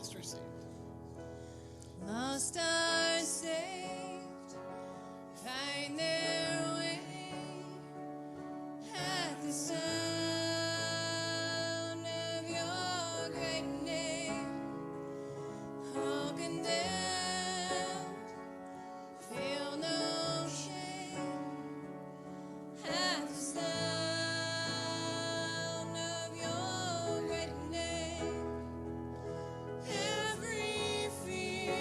Lost are saved. Lost are saved, find their way at the sound of your great name. All condemned, feel no shame at the sound of your great name. Every fear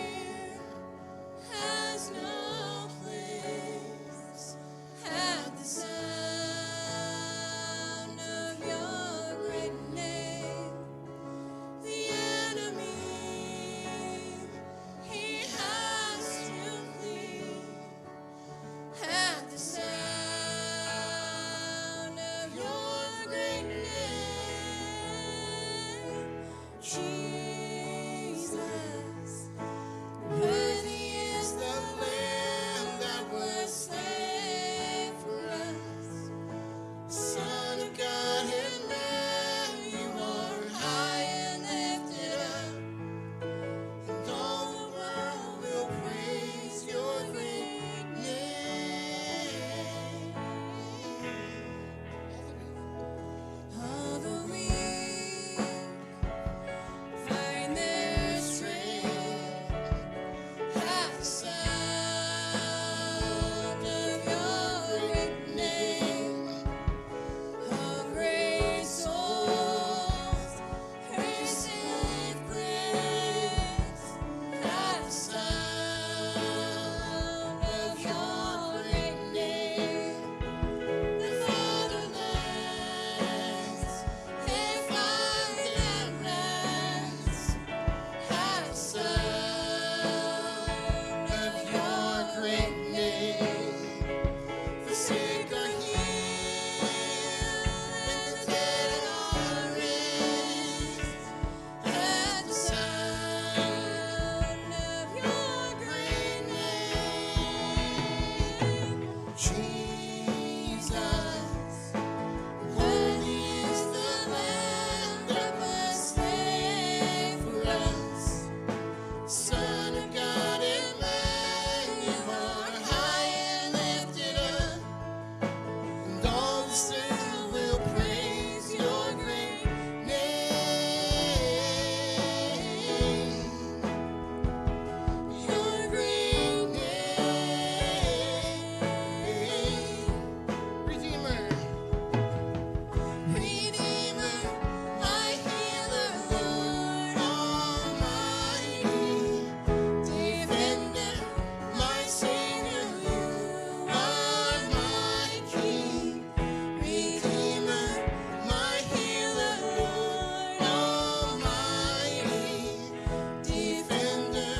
has no place at the sound of your great name. The enemy, he has to flee at the sound of your great name. Jesus, worthy is the Lamb that was slain for us. Son of God and man, you are high and lifted up, and all the world will praise your great name. All the weak find their strength at the sound of your great name. All great souls receive grace at the sound of your great name. The fatherless, they find their rest at the sound of your great name. The sick are healed, and the dead are raised at the sound of your great name. Jesus, worthy is the Lamb that was slain for us. Son of God and man, you are high and lifted up, and all the saints will praise your great name. Your great name. Redeemer. Redeemer, my healer, Lord Almighty. Defender, my Savior, you are my King. Redeemer, my healer, Lord Almighty. Defender,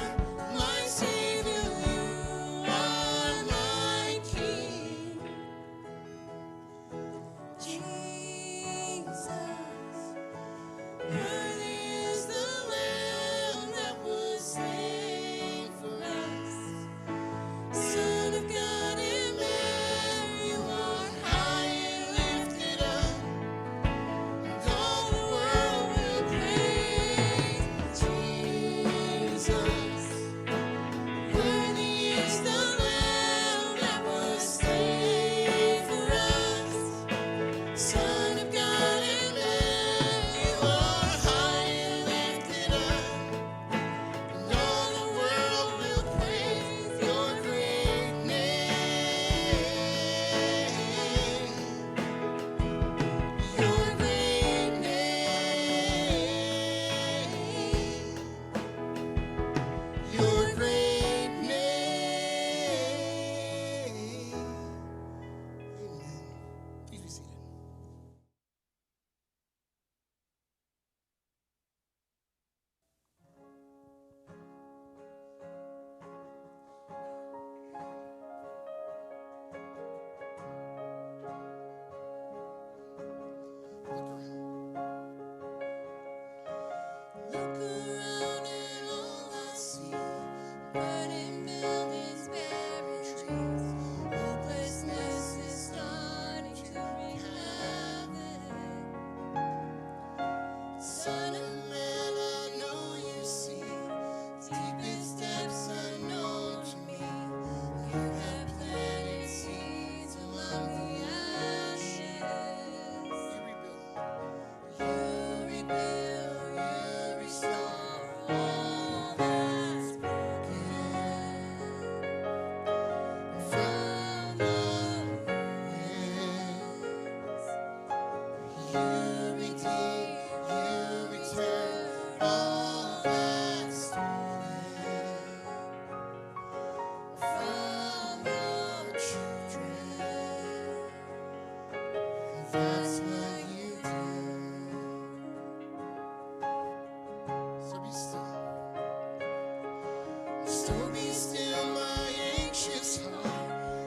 my Savior, you are my King. Jesus, worthy is the Lamb that was slain for us. Son of God and man, you are high and lifted up, and all the world will praise Jesus. Worthy is the Lamb that was slain for us. Son of God and man, you are high and lifted up, and all the world will praise your great name. Your great name. Your great name. Amen. Please be seated. Look around and all I see, burning buildings, buried trees. Hopelessness is starting to wreak havoc. Son of man, I know you see That's what you do. So be still. So be still, my anxious heart.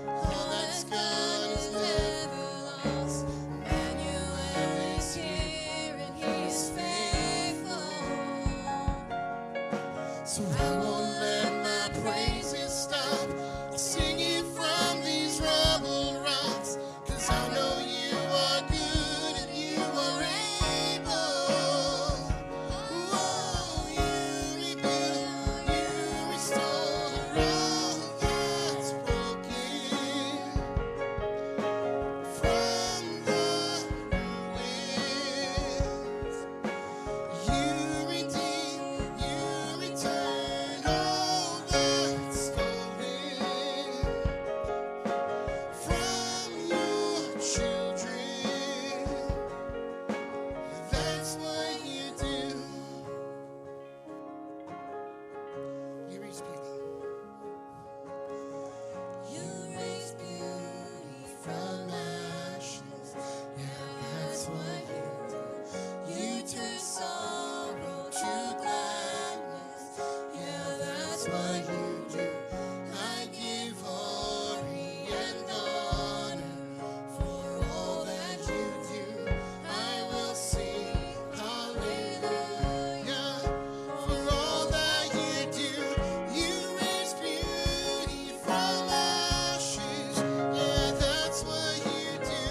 All that's God is never lost. Emmanuel is here and He is faithful. So I won't let my praises stop. I'll sing it from these rubble rocks. 'Cause I know you are good and you are able. Oh, you rebuild, you restore all that's broken from the ruins. You redeem, you return all that's stolen from your children. That's what you do. You raise beauty. You raise beauty from ashes. Yeah, that's what you do. You turn sorrow to gladness. Yeah, that's what you do. I give glory and honor for all that you do. I will sing hallelujah for all that you do. You raise beauty from ashes. Yeah, that's what you do.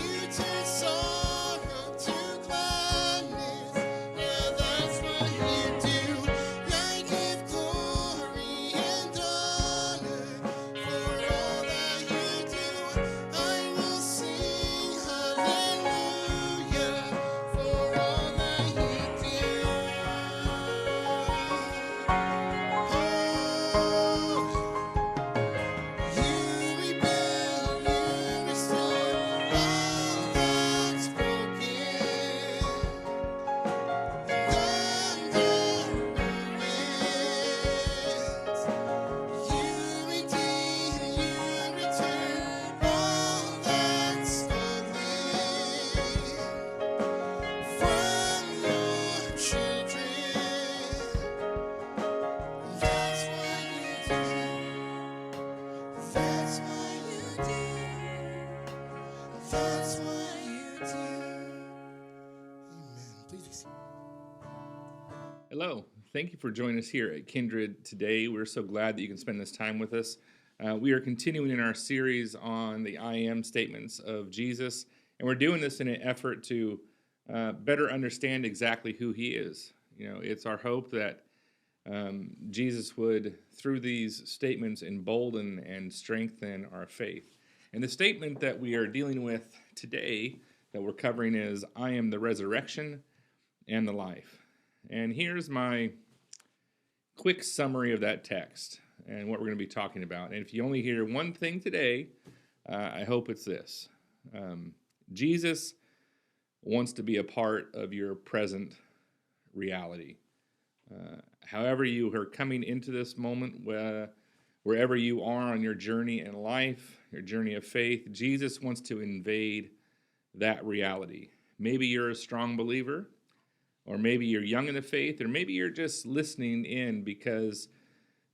You turn sorrow to gladness. Yeah, that's what you do. I give glory and honor for all that you do. I will sing hallelujah for all that you do. You rebuild, you restore all that's broken and the ruins. You redeem, you return all that's stolen from your children. That's what you do. That's what you do. That's what you do. Amen. Please be seated. Hello. Thank you for joining us here at Kindred today. We're so glad that you can spend this time with us. We are continuing in our series on the I am statements of Jesus, and we're doing this in an effort to better understand exactly who he is. You know, it's our hope that Jesus would, through these statements, embolden and strengthen our faith. And the statement that we are dealing with today, that we're covering, is I am the resurrection and the life. And here's my quick summary of that text and what we're going to be talking about. And if you only hear one thing today, I hope it's this. Jesus wants to be a part of your present reality. However you are coming into this moment, wherever you are on your journey in life, your journey of faith, Jesus wants to invade that reality. Maybe you're a strong believer, or maybe you're young in the faith, or maybe you're just listening in because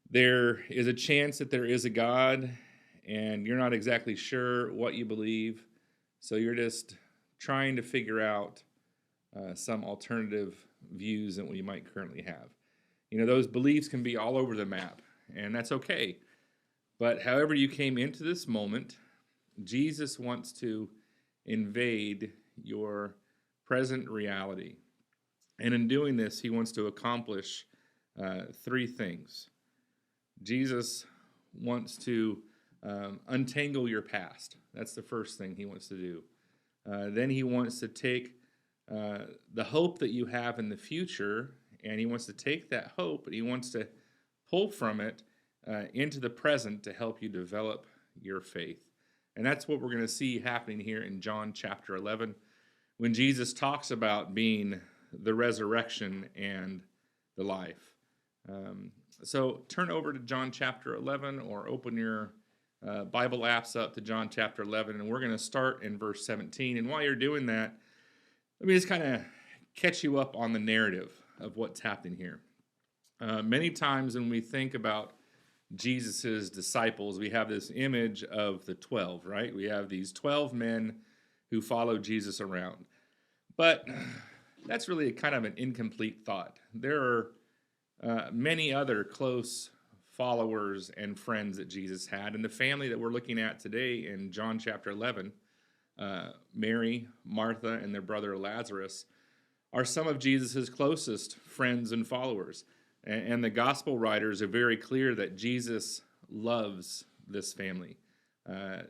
there is a chance that there is a God and you're not exactly sure what you believe, so you're just trying to figure out some alternative views than what you might currently have. You know, those beliefs can be all over the map, and that's okay. But however you came into this moment, Jesus wants to invade your present reality. And in doing this, he wants to accomplish three things. Jesus wants to untangle your past. That's the first thing he wants to do. Then he wants to take the hope that you have in the future, and he wants to take that hope and he wants to pull from it into the present to help you develop your faith. And that's what we're going to see happening here in John chapter 11 when Jesus talks about being the resurrection and the life. So turn over to John chapter 11 or open your Bible apps up to John chapter 11, and we're going to start in verse 17. And while you're doing that, let me just kind of catch you up on the narrative of what's happening here. Many times when we think about Jesus's disciples, we have this image of the 12, right? We have these 12 men who follow Jesus around. But that's really kind of an incomplete thought. There are many other close followers and friends that Jesus had. And the family that we're looking at today in John chapter 11, Mary, Martha, and their brother Lazarus, are some of Jesus's closest friends and followers. And the gospel writers are very clear that Jesus loves this family.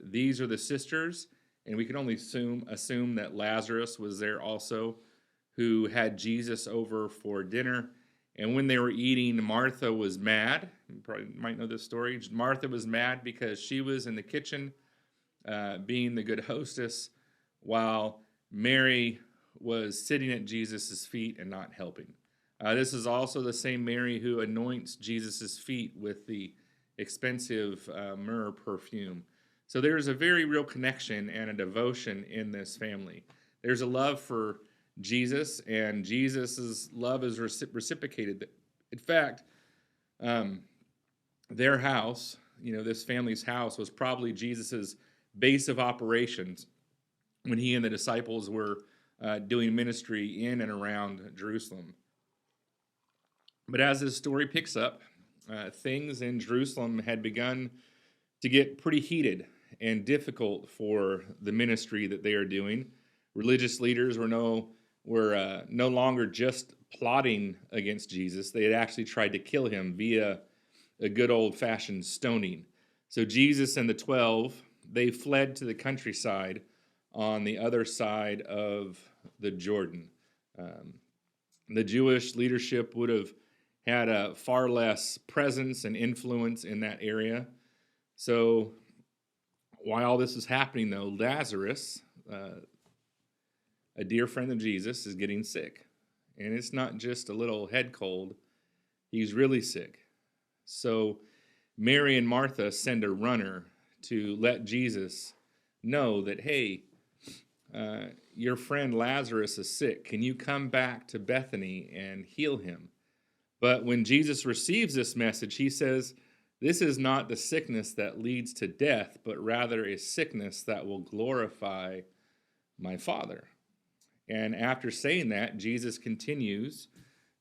These are the sisters, and we can only assume that Lazarus was there also, who had Jesus over for dinner. And when they were eating, Martha was mad. You probably might know this story. Martha was mad because she was in the kitchen being the good hostess, while Mary was sitting at Jesus' feet and not helping. This is also the same Mary who anoints Jesus' feet with the expensive myrrh perfume. So there's a very real connection and a devotion in this family. There's a love for Jesus, and Jesus' love is reciprocated. In fact, their house, this family's house, was probably Jesus' base of operations when he and the disciples were doing ministry in and around Jerusalem. But as this story picks up, things in Jerusalem had begun to get pretty heated and difficult for the ministry that they are doing. Religious leaders were no longer just plotting against Jesus. They had actually tried to kill him via a good old-fashioned stoning. So Jesus and the 12, they fled to the countryside on the other side of the Jordan. The Jewish leadership would have had a far less presence and influence in that area. So while all this is happening, though, Lazarus, a dear friend of Jesus, is getting sick. And it's not just a little head cold. He's really sick. So Mary and Martha send a runner to let Jesus know that, hey, your friend Lazarus is sick. Can you come back to Bethany and heal him? But when Jesus receives this message, he says, this is not the sickness that leads to death, but rather a sickness that will glorify my Father. And after saying that, Jesus continues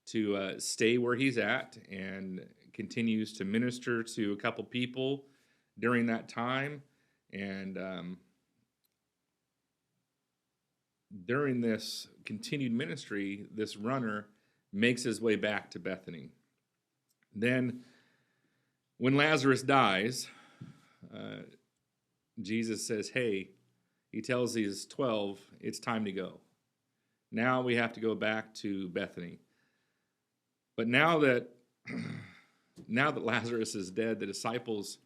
to stay where he's at and continues to minister to a couple people during that time. And during this continued ministry, this runner makes his way back to Bethany. Then, when Lazarus dies, Jesus says, hey, he tells these 12, it's time to go. Now we have to go back to Bethany. But now that Lazarus is dead, the disciples,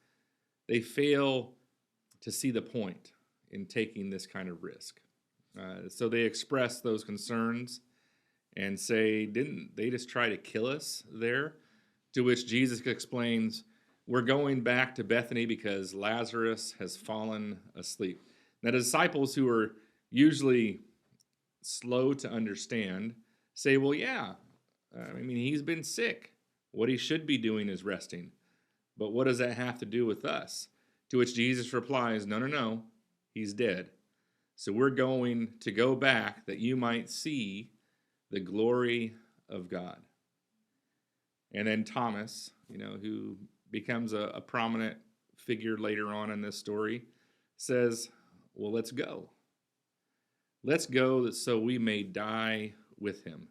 they fail to see the point in taking this kind of risk. So they express those concerns and say, didn't they just try to kill us there? To which Jesus explains, we're going back to Bethany because Lazarus has fallen asleep. Now, the disciples, who are usually slow to understand, say, well, yeah, he's been sick. What he should be doing is resting. But what does that have to do with us? To which Jesus replies, no, he's dead. So we're going to go back that you might see the glory of God. And then Thomas, who becomes a prominent figure later on in this story, says, well, let's go. Let's go so we may die with him.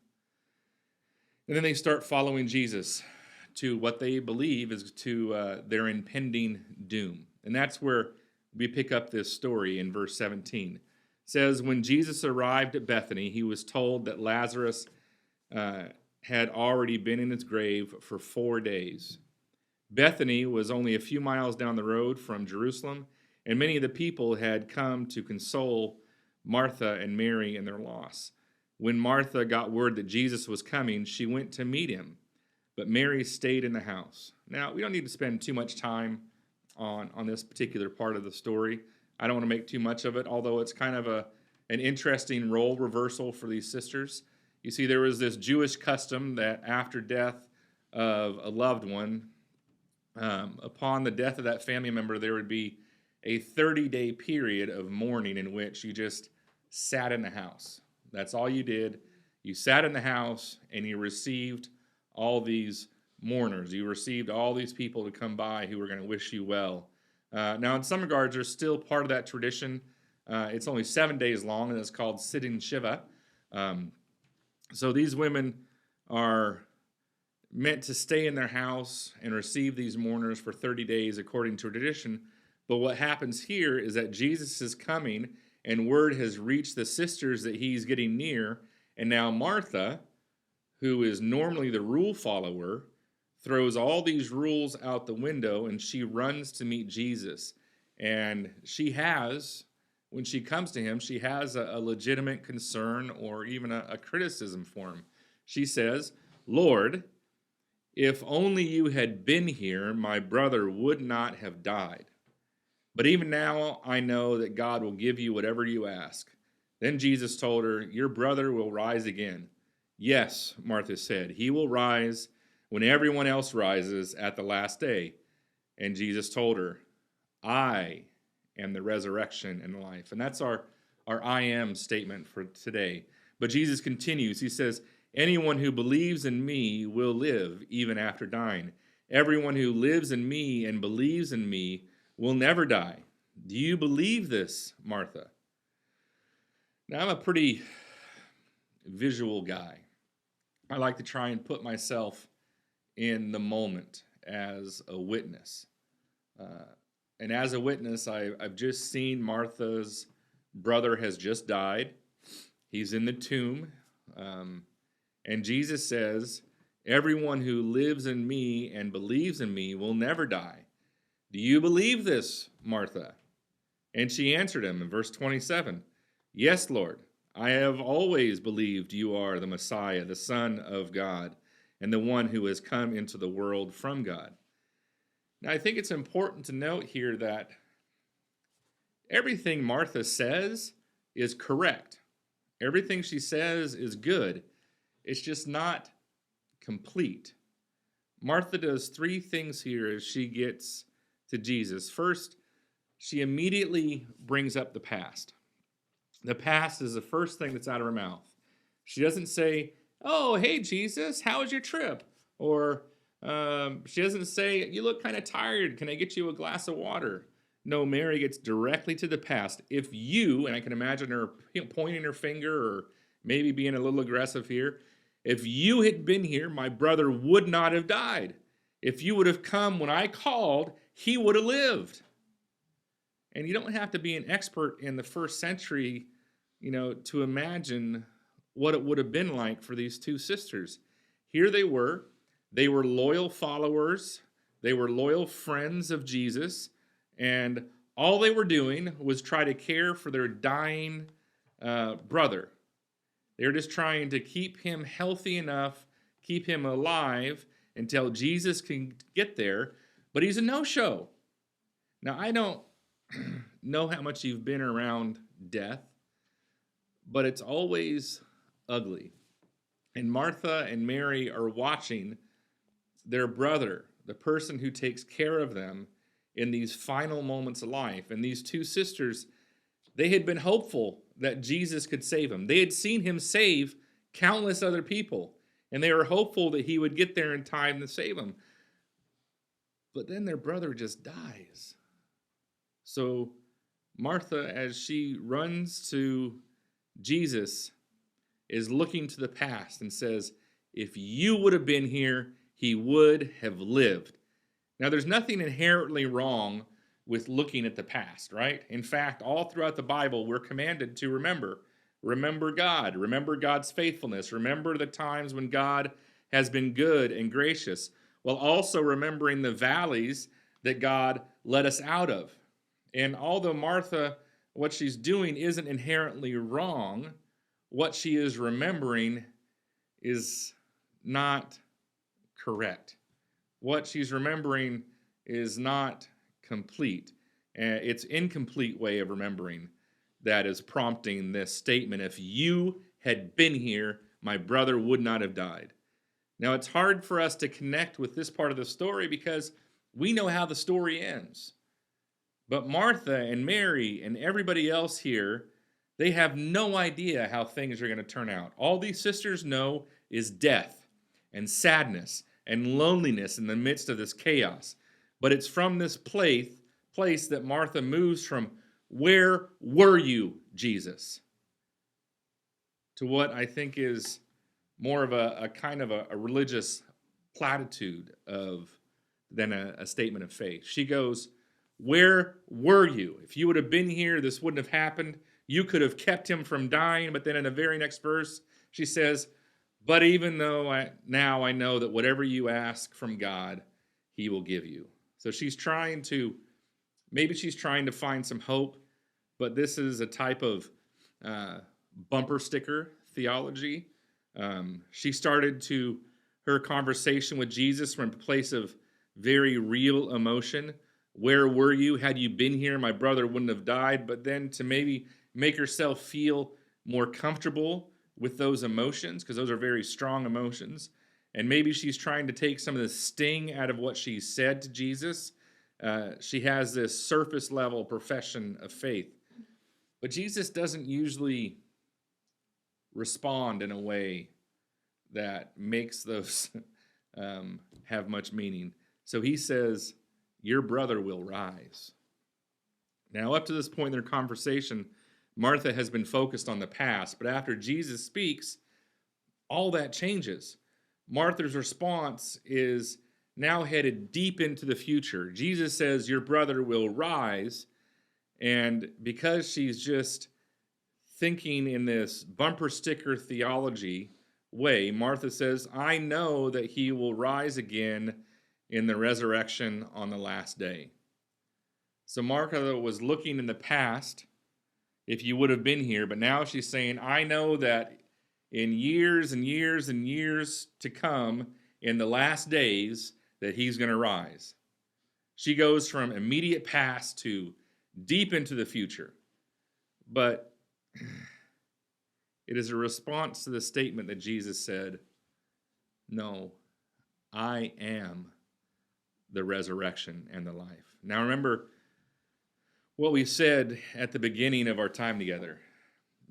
And then they start following Jesus to what they believe is to their impending doom. And that's where we pick up this story in verse 17. says, when Jesus arrived at Bethany, he was told that Lazarus had already been in his grave for 4 days. Bethany was only a few miles down the road from Jerusalem, and many of the people had come to console Martha and Mary in their loss. When Martha got word that Jesus was coming, she went to meet him, but Mary stayed in the house. Now, we don't need to spend too much time on this particular part of the story. I don't want to make too much of it, although it's kind of an interesting role reversal for these sisters. You see, there was this Jewish custom that after death of a loved one, upon the death of that family member, there would be a 30-day period of mourning in which you just sat in the house. That's all you did. You sat in the house and you received all these mourners. You received all these people to come by who were going to wish you well. Now, in some regards, there's still part of that tradition. It's only 7 days long, and it's called Sitting Shiva. So these women are meant to stay in their house and receive these mourners for 30 days according to tradition. But what happens here is that Jesus is coming, and word has reached the sisters that he's getting near. And now Martha, who is normally the rule follower, throws all these rules out the window, and she runs to meet Jesus. And she has, when she comes to him, she has a legitimate concern or even a criticism for him. She says, "Lord, if only you had been here, my brother would not have died. But even now I know that God will give you whatever you ask." Then Jesus told her, "Your brother will rise again." "Yes," Martha said, "he will rise when everyone else rises at the last day." And Jesus told her, "I am the resurrection and life." And that's our I am statement for today. But Jesus continues. He says, "Anyone who believes in me will live even after dying. Everyone who lives in me and believes in me will never die. Do you believe this, Martha?" Now, I'm a pretty visual guy. I like to try and put myself in the moment as a witness. And as a witness, I've just seen Martha's brother has just died. He's in the tomb. And Jesus says, "Everyone who lives in me and believes in me will never die. Do you believe this, Martha?" And she answered him in verse 27, "Yes, Lord, I have always believed you are the Messiah, the Son of God, and the one who has come into the world from God." Now, I think it's important to note here that everything Martha says is correct. Everything she says is good. It's just not complete. Martha does 3 things here as she gets to Jesus. First, she immediately brings up the past. The past is the first thing that's out of her mouth. She doesn't say, "Oh, hey, Jesus, how was your trip?" Or she doesn't say, "You look kind of tired. Can I get you a glass of water?" No, Mary gets directly to the past. If you, and I can imagine her pointing her finger or maybe being a little aggressive here, "If you had been here, my brother would not have died. If you would have come when I called, he would have lived." And you don't have to be an expert in the first century, to imagine what it would have been like for these 2 sisters. Here they were loyal followers, they were loyal friends of Jesus, and all they were doing was try to care for their dying brother. They were just trying to keep him healthy enough, keep him alive until Jesus can get there, but he's a no-show. Now, I don't know how much you've been around death, but it's always ugly. And Martha and Mary are watching their brother, the person who takes care of them in these final moments of life. And these 2 sisters, they had been hopeful that Jesus could save them. They had seen him save countless other people, and they were hopeful that he would get there in time to save them. But then their brother just dies. So Martha, as she runs to Jesus, is looking to the past and says, "If you would have been here, he would have lived." Now, there's nothing inherently wrong with looking at the past, right? In fact, all throughout the Bible, we're commanded to remember. Remember God, remember God's faithfulness, remember the times when God has been good and gracious, while also remembering the valleys that God led us out of. And although Martha, what she's doing isn't inherently wrong, what she is remembering is not correct. What she's remembering is not complete. It's incomplete way of remembering that is prompting this statement. If you had been here, my brother would not have died. Now, it's hard for us to connect with this part of the story because we know how the story ends. But Martha and Mary and everybody else here, they have no idea how things are going to turn out. All these sisters know is death and sadness and loneliness in the midst of this chaos. But it's from this place that Martha moves from, where were you, Jesus? To what I think is more of a kind of a religious platitude than a statement of faith. She goes, where were you? If you would have been here, this wouldn't have happened. You could have kept him from dying. But then in the very next verse, she says, but even though now I know that whatever you ask from God, he will give you. So maybe she's trying to find some hope, but this is a type of bumper sticker theology. She started her conversation with Jesus from a place of very real emotion. Where were you? Had you been here, my brother wouldn't have died. But then to maybe make herself feel more comfortable with those emotions, because those are very strong emotions. And maybe she's trying to take some of the sting out of what she said to Jesus. She has this surface level profession of faith. But Jesus doesn't usually respond in a way that makes those have much meaning. So he says, your brother will rise. Now, up to this point in their conversation, Martha has been focused on the past, but after Jesus speaks, all that changes. Martha's response is now headed deep into the future. Jesus says, your brother will rise, and because she's just thinking in this bumper sticker theology way, Martha says, I know that he will rise again in the resurrection on the last day. So Martha was looking in the past, if you would have been here, but now she's saying, I know that in years and years and years to come, in the last days, that he's going to rise. She goes from immediate past to deep into the future. But it is a response to the statement that Jesus said, no, I am the resurrection and the life. Now remember what we said at the beginning of our time together.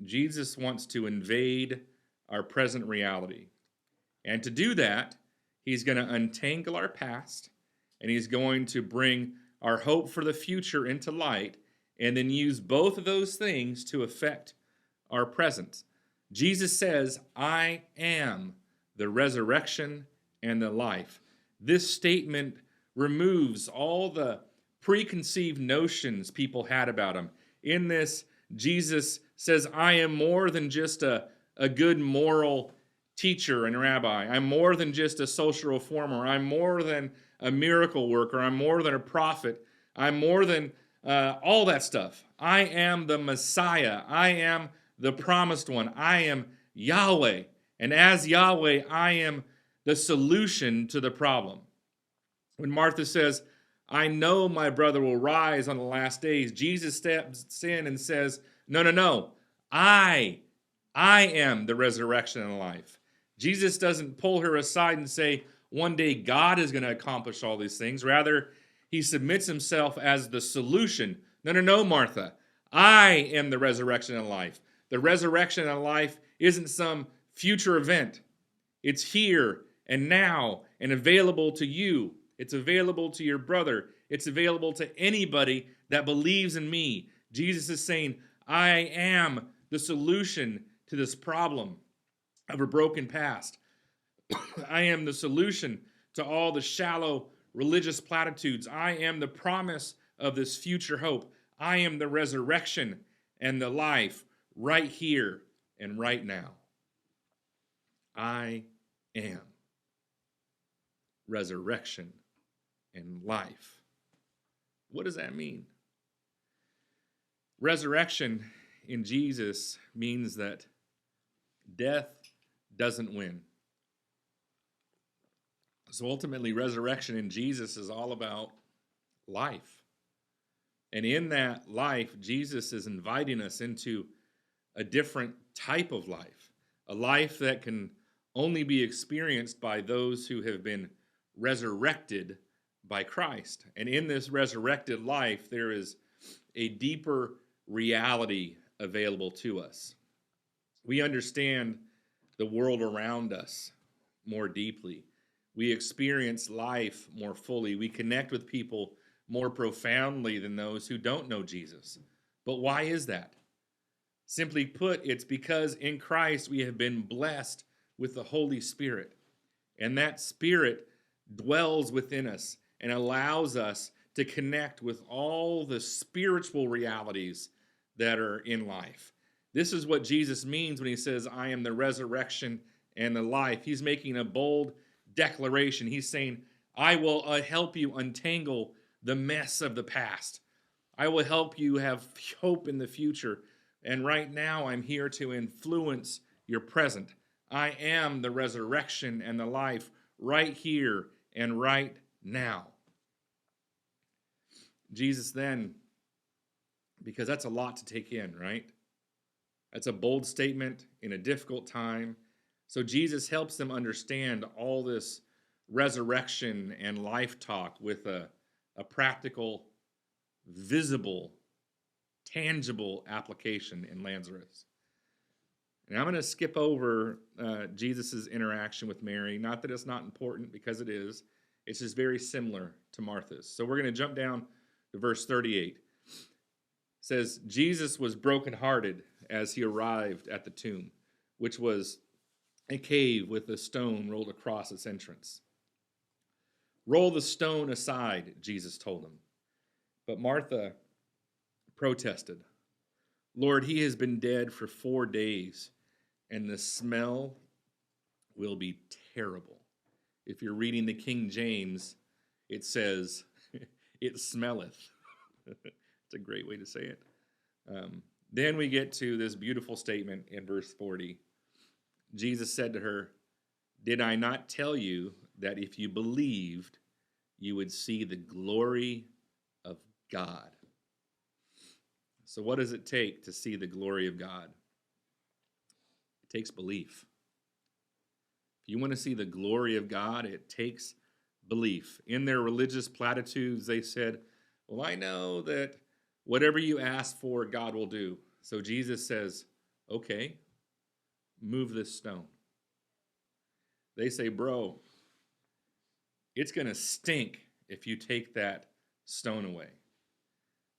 Jesus wants to invade our present reality. And to do that, he's going to untangle our past, and he's going to bring our hope for the future into light, and then use both of those things to affect our present. Jesus says, I am the resurrection and the life. This statement removes all the preconceived notions people had about him. In this, Jesus says, I am more than just a good moral teacher and rabbi. I'm more than just a social reformer. I'm more than a miracle worker. I'm more than a prophet. I'm more than all that stuff. I am the Messiah. I am the promised one. I am Yahweh. And as Yahweh, I am the solution to the problem. When Martha says, I know my brother will rise on the last days, Jesus steps in and says, no. I am the resurrection and life. Jesus doesn't pull her aside and say, one day God is going to accomplish all these things. Rather, he submits himself as the solution. No, Martha. I am the resurrection and life. The resurrection and life isn't some future event. It's here and now and available to you. It's available to your brother. It's available to anybody that believes in me. Jesus is saying, I am the solution to this problem of a broken past. I am the solution to all the shallow religious platitudes. I am the promise of this future hope. I am the resurrection and the life right here and right now. I am resurrection and life. What does that mean? Resurrection in Jesus means that death doesn't win. So ultimately, resurrection in Jesus is all about life. And in that life, Jesus is inviting us into a different type of life, a life that can only be experienced by those who have been resurrected by Christ. And in this resurrected life, there is a deeper reality available to us. We understand the world around us more deeply. We experience life more fully. We connect with people more profoundly than those who don't know Jesus. But why is that? Simply put, it's because in Christ we have been blessed with the Holy Spirit. And that Spirit dwells within us and allows us to connect with all the spiritual realities that are in life. This is what Jesus means when he says, I am the resurrection and the life. He's making a bold declaration. He's saying, I will help you untangle the mess of the past. I will help you have hope in the future. And right now, I'm here to influence your present. I am the resurrection and the life right here and right now. Jesus then, because that's a lot to take in, right? That's a bold statement in a difficult time. So Jesus helps them understand all this resurrection and life talk with a practical, visible, tangible application in Lazarus. And I'm going to skip over Jesus' interaction with Mary. Not that it's not important, because it is. It's just very similar to Martha's. So we're going to jump down to verse 38. It says, Jesus was brokenhearted as he arrived at the tomb, which was a cave with a stone rolled across its entrance. Roll the stone aside, Jesus told him. But Martha protested, Lord, he has been dead for 4 days, and the smell will be terrible. If you're reading the King James, it says, it smelleth. It's a great way to say it. Then we get to this beautiful statement in verse 40. Jesus said to her, did I not tell you that if you believed, you would see the glory of God? So what does it take to see the glory of God? It takes belief. If you want to see the glory of God, it takes belief. In their religious platitudes, they said, well, I know that whatever you ask for, God will do. So Jesus says, okay, move this stone. They say, bro, it's going to stink if you take that stone away.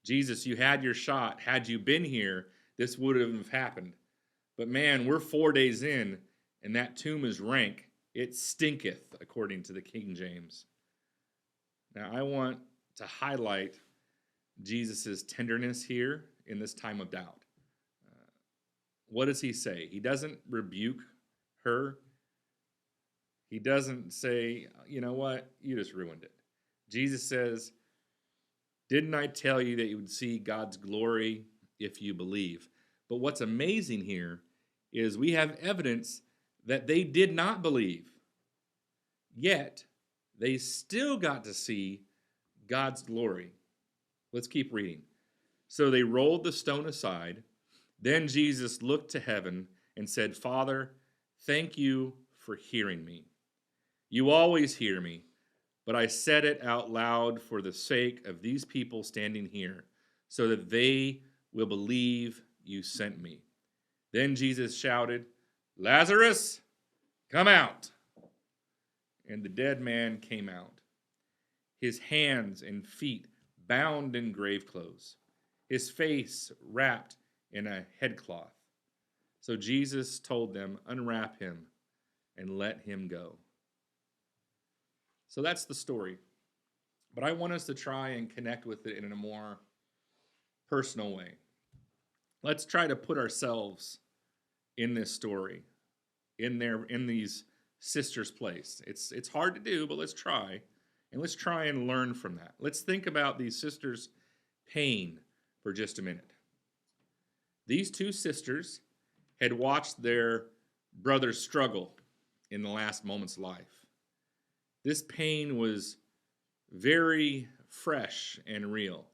Jesus, you had your shot. Had you been here, this would have happened. But man, we're 4 days in, and that tomb is rank. It stinketh, according to the King James. Now, I want to highlight Jesus' tenderness here in this time of doubt. What does he say? He doesn't rebuke her. He doesn't say, you know what, you just ruined it. Jesus says, didn't I tell you that you would see God's glory if you believe? But what's amazing here is we have evidence that they did not believe. Yet, they still got to see God's glory. Let's keep reading. So they rolled the stone aside. Then Jesus looked to heaven and said, Father, thank you for hearing me. You always hear me, but I said it out loud for the sake of these people standing here, so that they will believe you sent me. Then Jesus shouted, Lazarus, come out. And the dead man came out, his hands and feet bound in grave clothes, his face wrapped in a headcloth. So Jesus told them, unwrap him and let him go. So that's the story. but I want us to try and connect with it in a more personal way. Let's try to put ourselves in this story, in these sisters' place. It's hard to do, but let's try. And let's try and learn from that. Let's think about these sisters' pain for just a minute. These two sisters had watched their brother's struggle in the last moments of life. This pain was very fresh and real.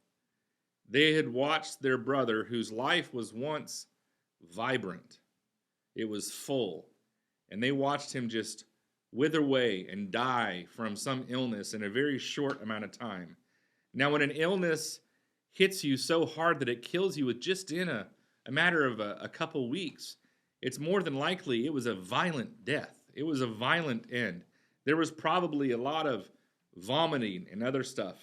They had watched their brother, whose life was once vibrant, it was full, and they watched him just wither away and die from some illness in a very short amount of time. Now, when an illness hits you so hard that it kills you with just in a matter of a couple weeks, it's more than likely it was a violent death. It was a violent end. There was probably a lot of vomiting and other stuff,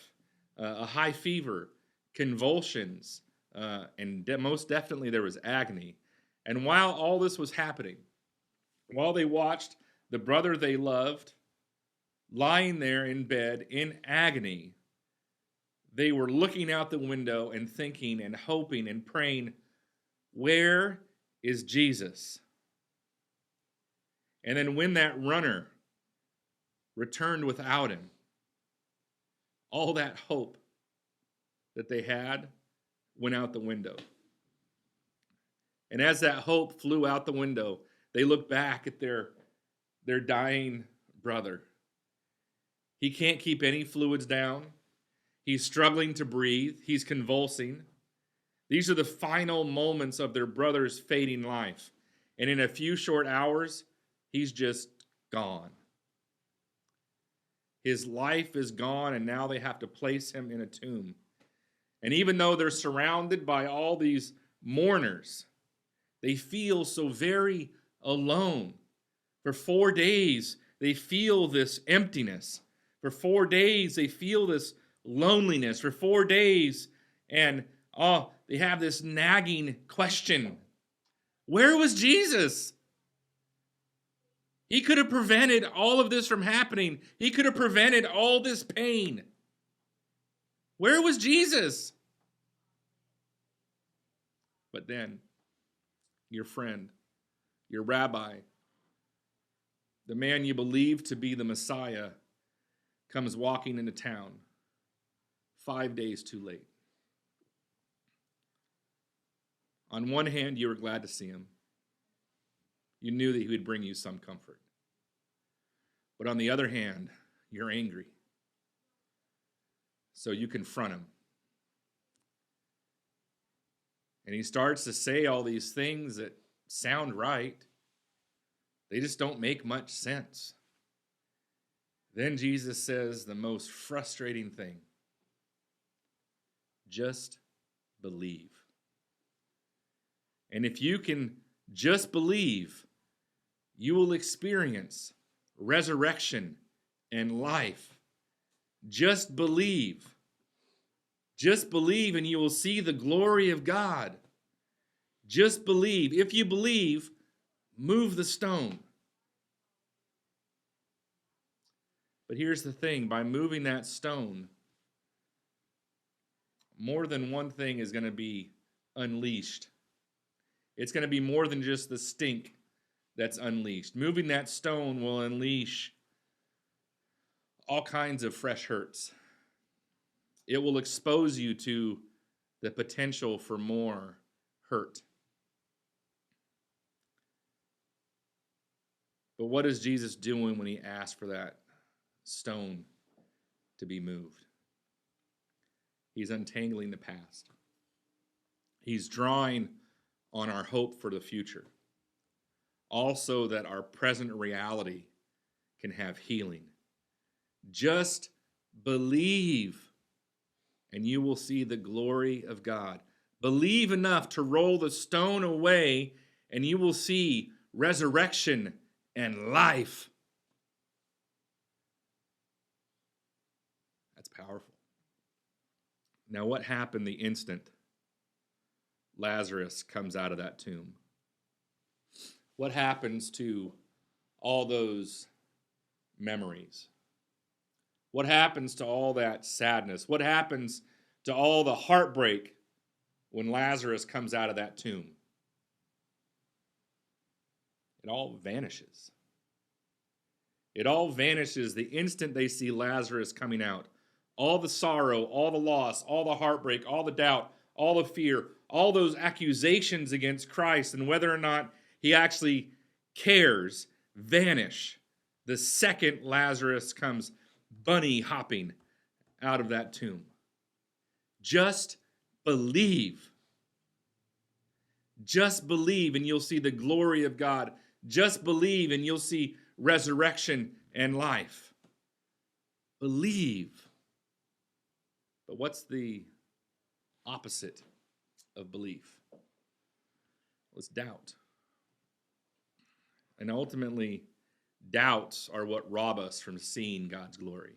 a high fever, convulsions, and most definitely there was agony. And while all this was happening, while they watched the brother they loved lying there in bed in agony, they were looking out the window and thinking and hoping and praying, where is Jesus? And then when that runner returned without him, all that hope that they had went out the window. And as that hope flew out the window, they looked back at their dying brother. He can't keep any fluids down. He's struggling to breathe. He's convulsing. These are the final moments of their brother's fading life. And in a few short hours, he's just gone. His life is gone, and now they have to place him in a tomb. And even though they're surrounded by all these mourners, they feel so very alone. For 4 days, they feel this emptiness. For 4 days, they feel this loneliness. For 4 days, and they have this nagging question. Where was Jesus? He could have prevented all of this from happening. He could have prevented all this pain. Where was Jesus? But then, your friend, your rabbi, the man you believe to be the Messiah, comes walking into town 5 days too late. On one hand, you were glad to see him. You knew that he would bring you some comfort. But on the other hand, you're angry. So you confront him. And he starts to say all these things that sound right. They just don't make much sense. Then Jesus says the most frustrating thing. Just believe. And if you can just believe, you will experience resurrection and life. Just believe. Just believe and you will see the glory of God. Just believe. If you believe, move the stone. But here's the thing, by moving that stone, more than one thing is going to be unleashed. It's going to be more than just the stink that's unleashed. Moving that stone will unleash all kinds of fresh hurts. It will expose you to the potential for more hurt. But what is Jesus doing when he asks for that stone to be moved? He's untangling the past. He's drawing on our hope for the future. Also, that our present reality can have healing. Just believe, and you will see the glory of God. Believe enough to roll the stone away, and you will see resurrection and life. That's powerful. Now, what happened the instant Lazarus comes out of that tomb? What happens to all those memories? What happens to all that sadness? What happens to all the heartbreak when Lazarus comes out of that tomb? It all vanishes. It all vanishes the instant they see Lazarus coming out. All the sorrow, all the loss, all the heartbreak, all the doubt, all the fear, all those accusations against Christ and whether or not he actually cares vanish the second Lazarus comes bunny hopping out of that tomb. Just believe. Just believe and you'll see the glory of God. Just believe and you'll see resurrection and life. Believe. But what's the opposite of belief? Well, it's doubt. And ultimately, doubts are what rob us from seeing God's glory.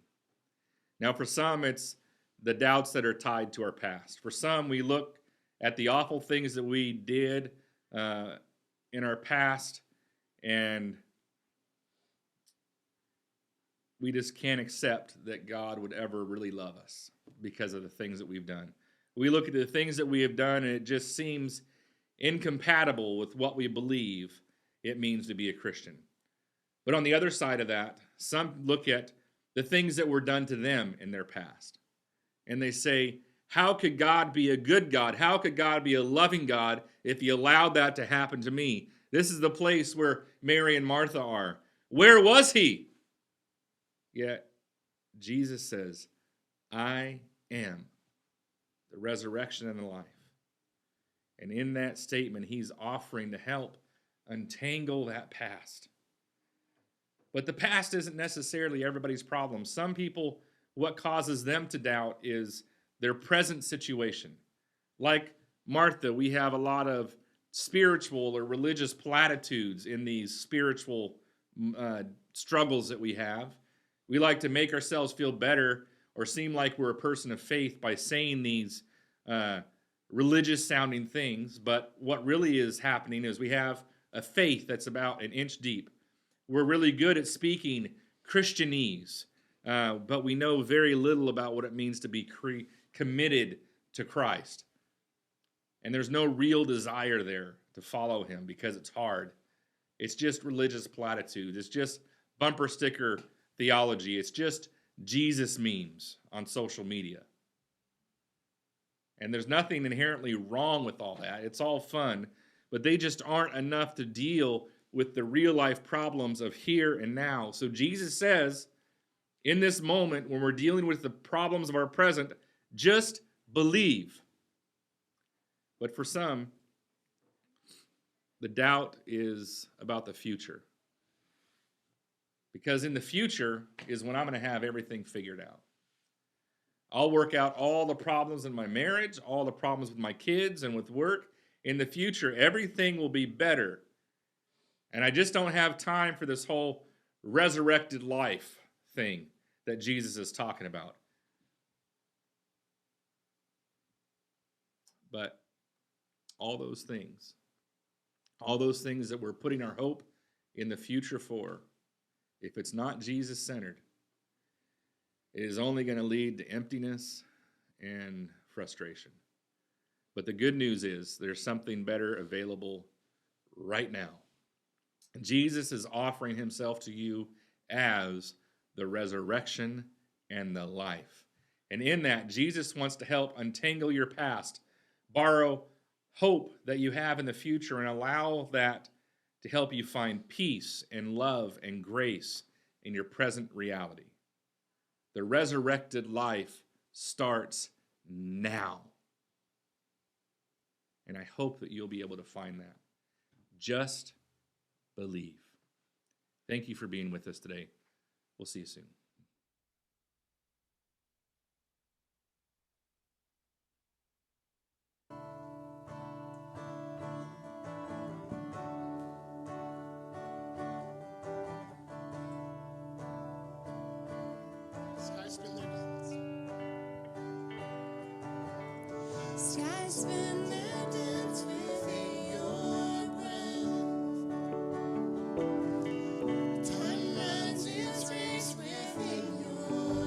Now, for some, it's the doubts that are tied to our past. For some, we look at the awful things that we did in our past, and we just can't accept that God would ever really love us because of the things that we've done. We look at the things that we have done, and it just seems incompatible with what we believe it means to be a Christian. But on the other side of that, some look at the things that were done to them in their past. And they say, how could God be a good God? How could God be a loving God if he allowed that to happen to me? This is the place where Mary and Martha are. Where was he? Yet Jesus says, I am the resurrection and the life. And in that statement, he's offering to help untangle that past. But the past isn't necessarily everybody's problem. Some people, what causes them to doubt is their present situation. Like Martha, we have a lot of spiritual or religious platitudes in these spiritual struggles that we have. We like to make ourselves feel better or seem like we're a person of faith by saying these religious sounding things. But what really is happening is we have a faith that's about an inch deep. We're really good at speaking Christianese, but we know very little about what it means to be committed to Christ. And there's no real desire there to follow him because it's hard. It's just religious platitudes. It's just bumper sticker theology. It's just Jesus memes on social media. And there's nothing inherently wrong with all that. It's all fun, but they just aren't enough to deal with the real life problems of here and now. So Jesus says, in this moment, when we're dealing with the problems of our present, just believe. But for some, the doubt is about the future. Because in the future is when I'm going to have everything figured out. I'll work out all the problems in my marriage, all the problems with my kids and with work. In the future, everything will be better. And I just don't have time for this whole resurrected life thing that Jesus is talking about. But all those things that we're putting our hope in the future for, if it's not Jesus-centered, it is only going to lead to emptiness and frustration. But the good news is there's something better available right now. Jesus is offering himself to you as the resurrection and the life. And in that, Jesus wants to help untangle your past, borrow hope that you have in the future, and allow that to help you find peace and love and grace in your present reality. The resurrected life starts now. And I hope that you'll be able to find that. Just believe. Thank you for being with us today. We'll see you soon. Sky's been their dance. Sky's been their dance within your breath. Time runs its race within your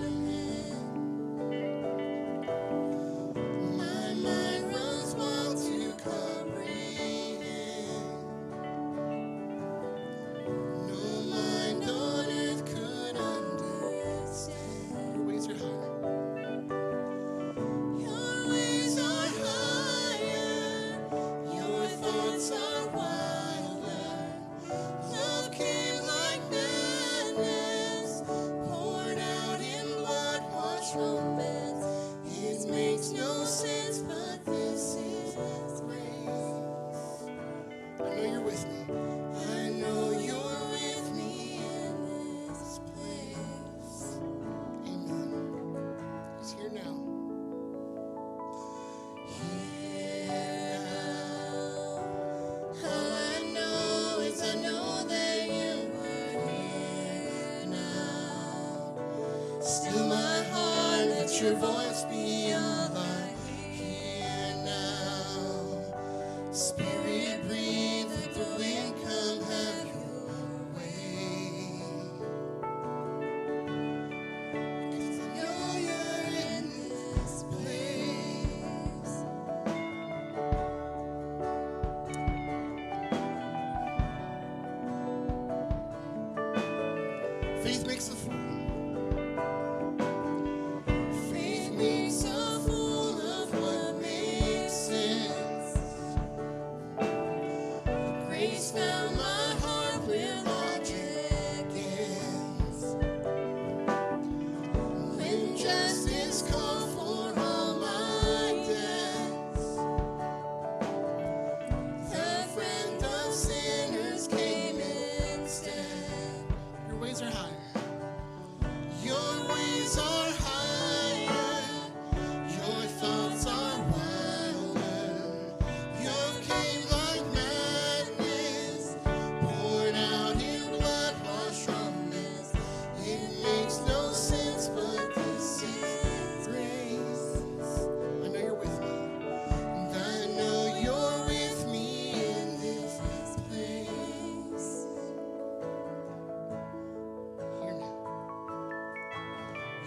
Still my heart, let your voice be alive here now. Spirit, breathe, let the wind come, have your way. 'Cause I know you're in this place. Faith makes a fool. Faith makes a fool of what makes sense. Grace found my heart where logic ends. When justice called for all my debts, the friend of sinners came instead. Your ways are higher. Your ways are higher. Your thoughts are wilder. Your came like madness, poured out in blood-washed wrongness. It makes no sense, but this is grace. I know you're with me. And I know you're with me in this place. Here now.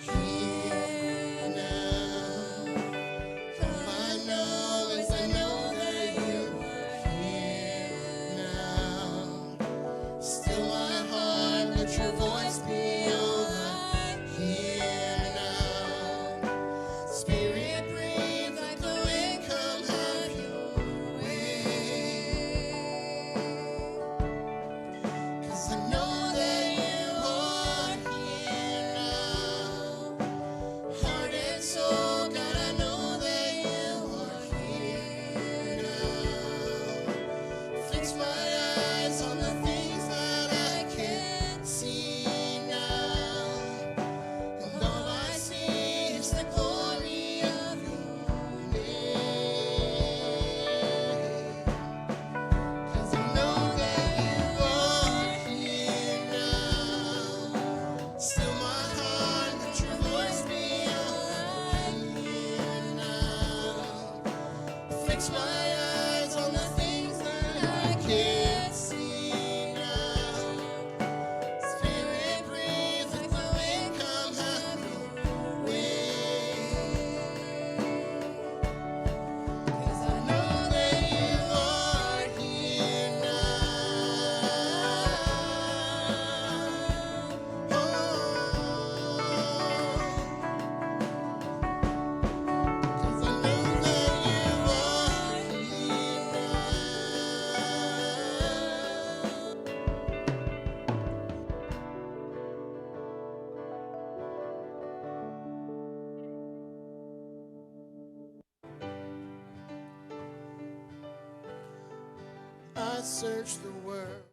Here now. All I know is I know that you are here now. Still my heart, let your voice be alive here now. Spirit, breathe, let the wind come, have your way. 'Cause I know that you are here now. Heart and soul, God, I know that you are here now. Fix my eyes on the things that I can't see now. And all I see is the glory of your name. 'Cause I know that you are here now. Still my heart, let your voice be alive here now. Fix my eyes on the things that I can't see now. Spirit, breathe, let the wind come, have your way. 'Cause I know that you are here now. Oh. 'Cause I know that you are here now. I searched the world